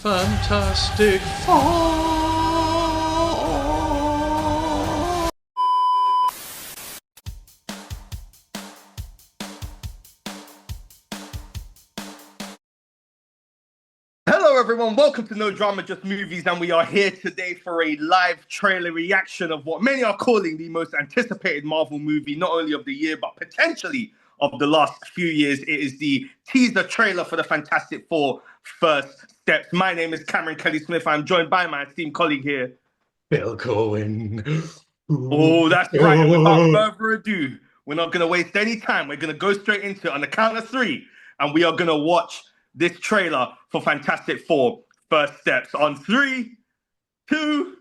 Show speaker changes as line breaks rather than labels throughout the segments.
Fantastic Four. Hello everyone, welcome to No Drama Just Movies, and we are here today for a live trailer reaction of what many are calling the most anticipated Marvel movie, not only of the year, but potentially of the last few years. It is the teaser trailer for the Fantastic Four First Steps. My name is Cameron Kelly Smith. I'm joined by my esteemed colleague here,
Bill Cohen.
Oh, that's right. And without further ado, we're not going to waste any time. We're going to go straight into it on the count of three. And we are going to watch this trailer for Fantastic Four First Steps on 3, 2,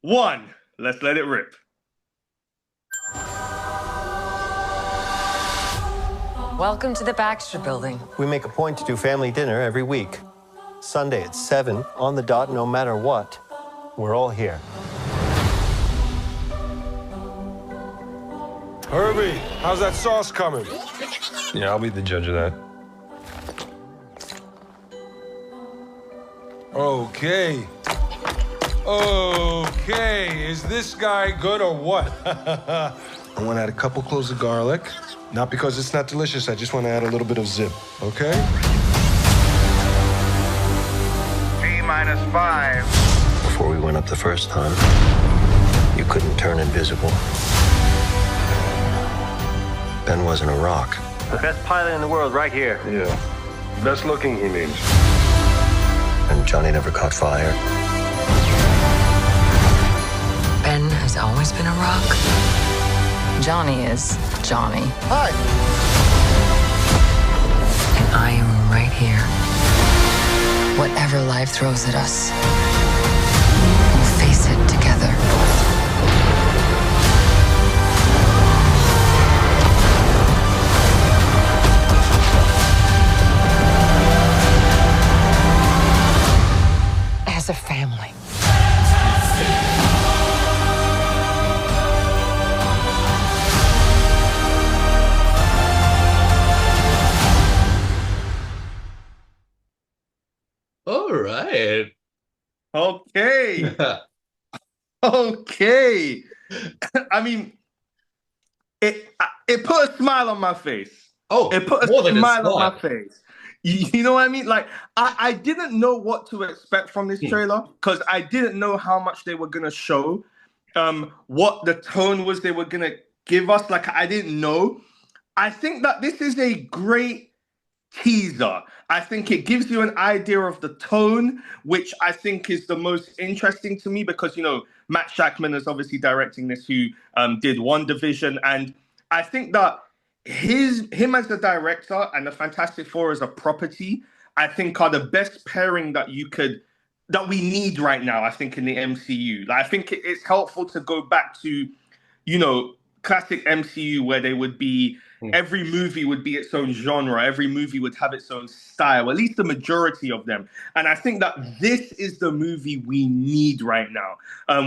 1. Let's let it rip.
Welcome to the Baxter Building.
We make a point to do family dinner every week. Sunday at 7, on the dot, no matter what. We're all here.
Herbie, how's that sauce coming?
Yeah, I'll be the judge of that.
Okay. Okay, is this guy good or what? I want to add a couple cloves of garlic. Not because it's not delicious, I just want to add a little bit of zip, okay?
T-5.
Before we went up the first time, you couldn't turn invisible. Ben wasn't a rock. The best pilot in the world right here.
Yeah. Best looking, he means.
And Johnny never caught fire.
Ben has always been a rock. Johnny is Johnny.
Hi!
And I am right here. Whatever life throws at us, we'll face it together. As a family.
All right.
Okay. Okay. I mean, it put a smile on my face.
Oh,
It put
more
a
than a
smile on
smile.
my face. You know what I mean? Like, I didn't know what to expect from this trailer because I didn't know how much they were going to show, what the tone was they were going to give us. Like, I didn't know. I think that this is a great teaser. I think it gives you an idea of the tone, which I think is the most interesting to me because, you know, Matt Shackman is obviously directing this, who did WandaVision. And I think that him as the director and the Fantastic Four as a property, I think are the best pairing that we need right now, I think, in the MCU. Like, I think it's helpful to go back to, you know, classic MCU where they would be every movie would be its own genre, every movie would have its own style, at least the majority of them. And I think that this is the movie we need right now.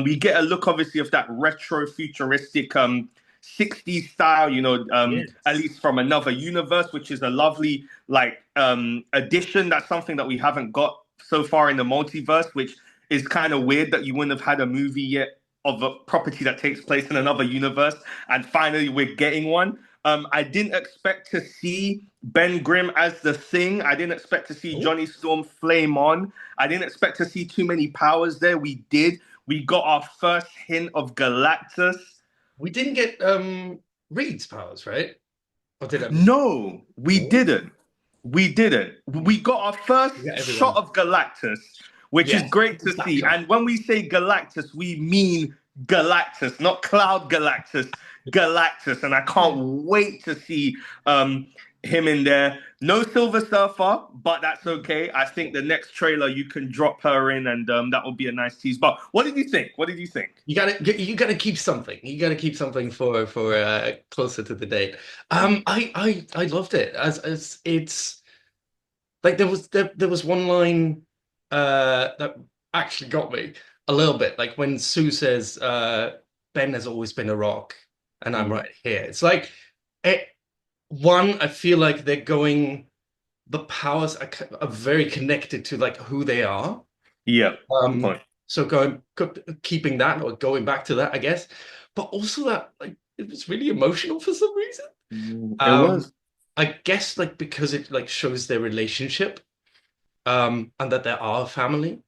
We get a look, obviously, of that retro futuristic 60s style, you know, at least from another universe, which is a lovely addition. That's something that we haven't got so far in the multiverse, which is kind of weird that you wouldn't have had a movie yet of a property that takes place in another universe, and finally we're getting one. I didn't expect to see Ben Grimm as the Thing. I didn't expect to see Johnny Storm flame on. I didn't expect to see too many powers there. We did. We got our first hint of Galactus.
We didn't get Reed's powers, right? Or did I?
No, we didn't. We didn't. We got our first shot of Galactus, which is great to see. And when we say Galactus, we mean Galactus, not Cloud Galactus, Galactus. And I can't wait to see him in there. No Silver Surfer, but that's okay. I think the next trailer you can drop her in, and that will be a nice tease. But what did you think? What did you think?
You gotta keep something. You gotta keep something for closer to the date. I loved it as it's like there was one line that actually got me a little bit, like when Sue says Ben has always been a rock and I'm right here. It's like I feel like they're going, the powers are very connected to like who they are,
Yeah. Good
Um,
point.
so keeping that or going back to that, I guess, but also that like it was really emotional for some reason.
It
Um,
was.
I guess like because it like shows their relationship, and that they are a family.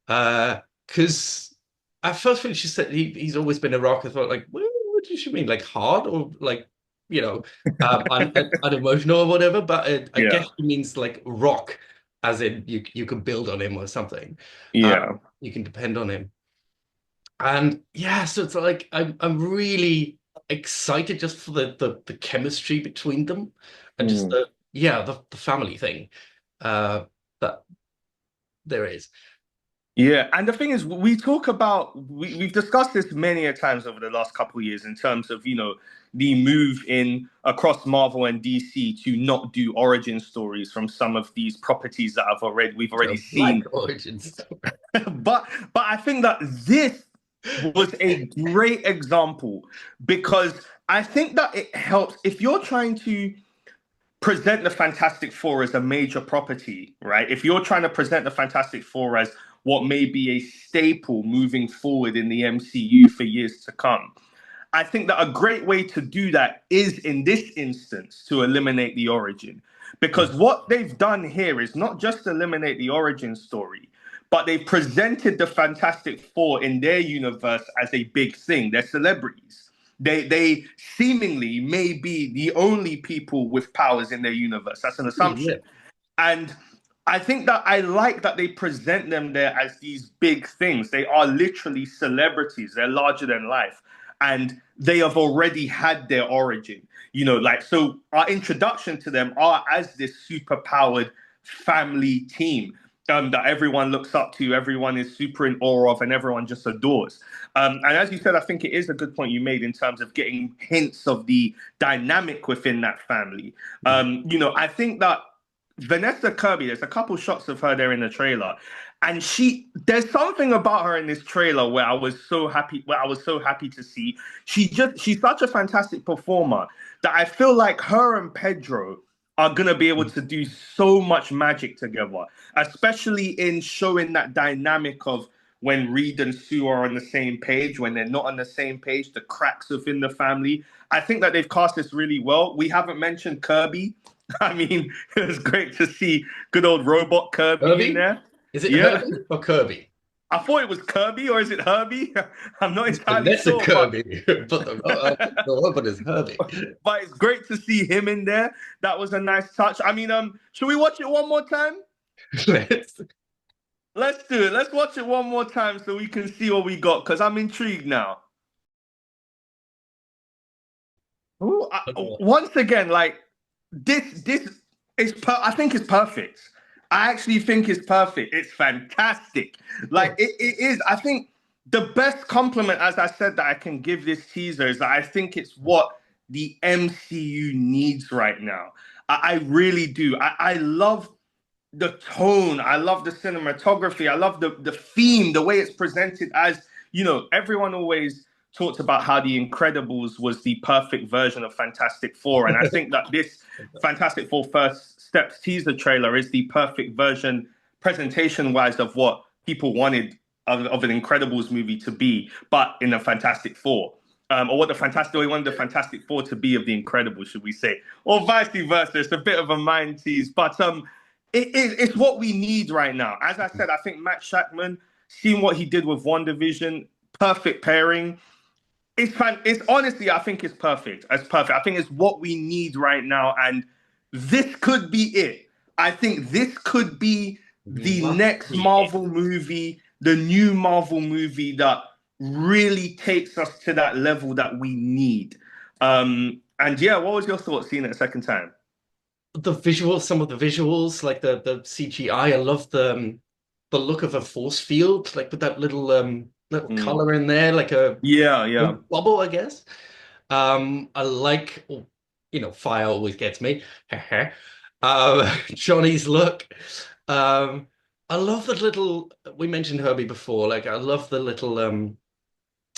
Because at first when she said he's always been a rock, I thought like, what does she mean? Like hard or like, you know, unemotional or whatever. But I
Yeah.
guess she means like rock, as in you can build on him or something.
Yeah.
You can depend on him. And yeah, so it's like I'm really excited just for the chemistry between them and just
Mm.
the family thing that there is.
Yeah, and the thing is, we talk about we've discussed this many a times over the last couple of years in terms of the move in across Marvel and DC to not do origin stories from some of these properties that we've already
So like
seen.
origins.
But I think that this was a great example because I think that it helps if you're trying to present the Fantastic Four as a major property, right? If you're trying to present the Fantastic Four as what may be a staple moving forward in the MCU for years to come, I think that a great way to do that is in this instance to eliminate the origin. Because what they've done here is not just eliminate the origin story, but they've presented the Fantastic Four in their universe as a big thing. They're celebrities. They seemingly may be the only people with powers in their universe. That's an
Yeah.
assumption. And I think that I like that they present them there as these big things. They are literally celebrities. They're larger than life. And they have already had their origin. So our introduction to them are as this super powered family team that everyone looks up to, everyone is super in awe of, and everyone just adores. And as you said, I think it is a good point you made in terms of getting hints of the dynamic within that family. I think that Vanessa Kirby, there's a couple shots of her there in the trailer. And there's something about her in this trailer where I was so happy to see. She's such a fantastic performer that I feel like her and Pedro are going to be able to do so much magic together, especially in showing that dynamic of when Reed and Sue are on the same page, when they're not on the same page, the cracks within the family. I think that they've cast this really well. We haven't mentioned Kirby. I mean, it was great to see good old robot Kirby in
Herbie?
there.
Is it
Yeah,
Herbie or Kirby?
I thought it was Kirby, or is it Herbie? I'm not
It's
entirely
Vanessa
sure, but
Kirby, but the robot is Herbie.
but it's great to see him in there. That was a nice touch. I mean, should we watch it one more time?
Let's-
Let's do it. Let's watch it one more time so we can see what we got because I'm intrigued now. Ooh, once again, like this is I think it's perfect. I actually think it's perfect. It's fantastic. Like it is. I think the best compliment, as I said, that I can give this teaser is that I think it's what the MCU needs right now. I really do. I love the tone. I love the cinematography. I love the theme, the way it's presented. As everyone always talked about how The Incredibles was the perfect version of Fantastic Four, and I think that this Fantastic Four First Steps teaser trailer is the perfect version, presentation-wise, of what people wanted of an Incredibles movie to be, but in a Fantastic Four. Or what we wanted the Fantastic Four to be of the Incredibles, should we say, or vice versa. It's a bit of a mind tease, but it's what we need right now. As I said, I think Matt Shackman, seeing what he did with WandaVision, perfect pairing. It's honestly, I think it's perfect. It's perfect. I think it's what we need right now, and this could be it. I think this could be the next Marvel movie, the new Marvel movie that really takes us to that level that we need. And yeah, what was your thoughts seeing it a second time?
the visuals, some of the visuals, like the CGI. I love the look of a force field, like with that little color in there, like a
Yeah, yeah.
bubble, I guess. I like, fire always gets me. Johnny's look. I love the little. We mentioned Herbie before. Like I love the little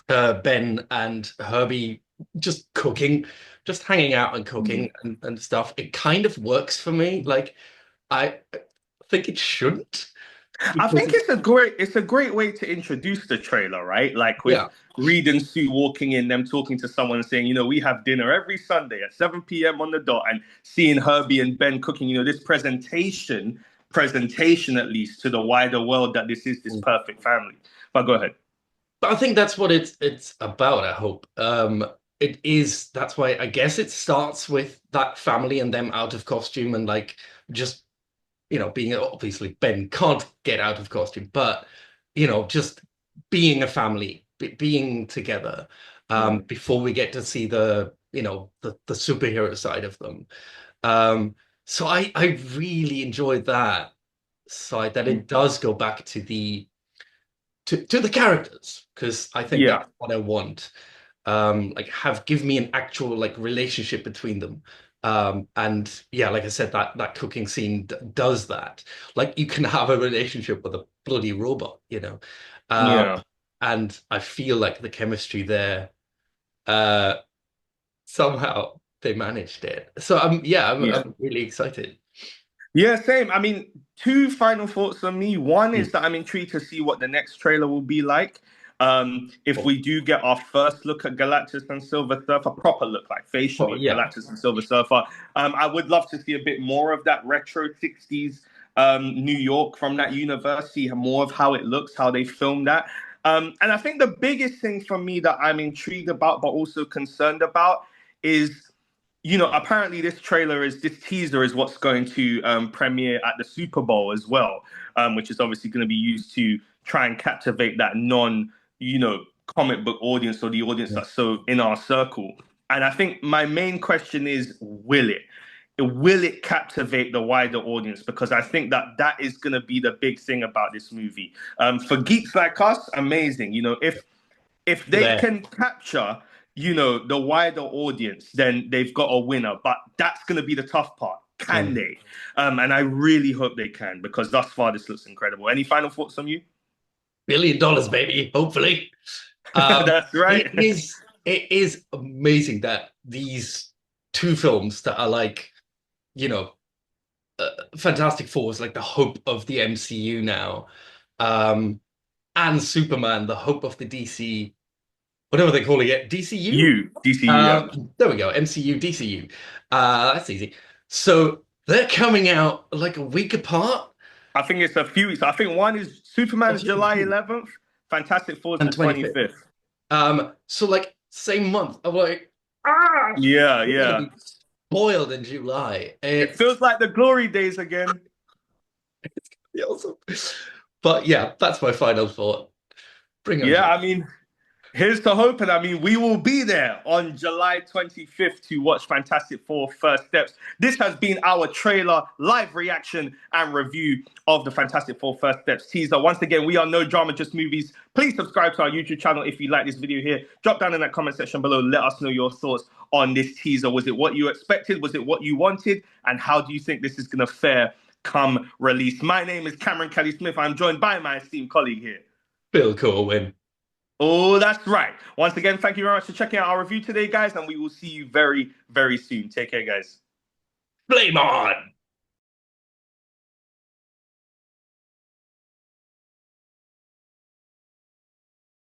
Ben and Herbie just cooking, just hanging out and cooking and stuff. It kind of works for me. Like I think it shouldn't,
I
because
think it's a great way to introduce the trailer, right? Like with
yeah,
Reed and Sue walking in, them talking to someone and saying, we have dinner every Sunday at 7 p.m. on the dot, and seeing Herbie and Ben cooking, this presentation at least to the wider world that this is this perfect family. But go ahead.
but I think that's what it's about. I hope it is. That's why I guess it starts with that family and them out of costume and like just being obviously Ben can't get out of costume, but just being a family, being together, before we get to see the superhero side of them. So I really enjoyed that side that it does go back to the characters because I think
Yeah,
that's what I want. Like give me an actual like relationship between them. And yeah, like I said, that cooking scene does that. Like you can have a relationship with a bloody robot,
yeah,
and I feel like the chemistry there, uh, somehow they managed it. So yeah,
yeah.
I'm really excited.
Yeah, same. I mean, two final thoughts on me. One
Mm.
is that I'm intrigued to see what the next trailer will be like. If
Oh,
we do get our first look at Galactus and Silver Surfer, proper look like
oh,
facially of
yeah,
Galactus and Silver Surfer, I would love to see a bit more of that retro 60s New York from that universe, see more of how it looks, how they filmed that. And I think the biggest thing for me that I'm intrigued about, but also concerned about, is apparently this teaser is what's going to premiere at the Super Bowl as well, which is obviously going to be used to try and captivate that comic book audience or the audience
yeah,
that's so in our circle. And I think my main question is, will it? Will it captivate the wider audience? Because I think that is going to be the big thing about this movie. For geeks like us, amazing. If they
there.
can capture, the wider audience, then they've got a winner. But that's going to be the tough part. Can
Mm.
they? And I really hope they can because thus far this looks incredible. Any final thoughts on you?
$1 billion, baby, hopefully.
That's right.
It is amazing that these two films that are like, you know, Fantastic Four is like the hope of the MCU now, and Superman, the hope of the DC, whatever they're calling it, DCU.
DCU, yeah.
There we go, MCU, DCU. That's easy. So they're coming out like a week apart.
I think it's a few weeks. I think one is Superman's July 11th, Fantastic Four's the
And 25th.
25th.
So like same month. I'm like, ah,
Yeah,
we're gonna
yeah.
be spoiled in July.
It
It's
feels like the glory days again.
awesome. But yeah, that's my final thought. Bring on
Yeah,
July.
I mean, here's to hoping. I mean, we will be there on July 25th to watch Fantastic Four First Steps. This has been our trailer, live reaction, and review of the Fantastic Four First Steps teaser. Once again, we are No Drama, Just Movies. Please subscribe to our YouTube channel if you like this video here. Drop down in that comment section below. Let us know your thoughts on this teaser. Was it what you expected? Was it what you wanted? And how do you think this is going to fare come release? My name is Cameron Kelly Smith. I'm joined by my esteemed colleague here.
Bill Corwin.
Oh, that's right. Once again, thank you very much for checking out our review today, guys, and we will see you very, very soon. Take care, guys.
Flame on!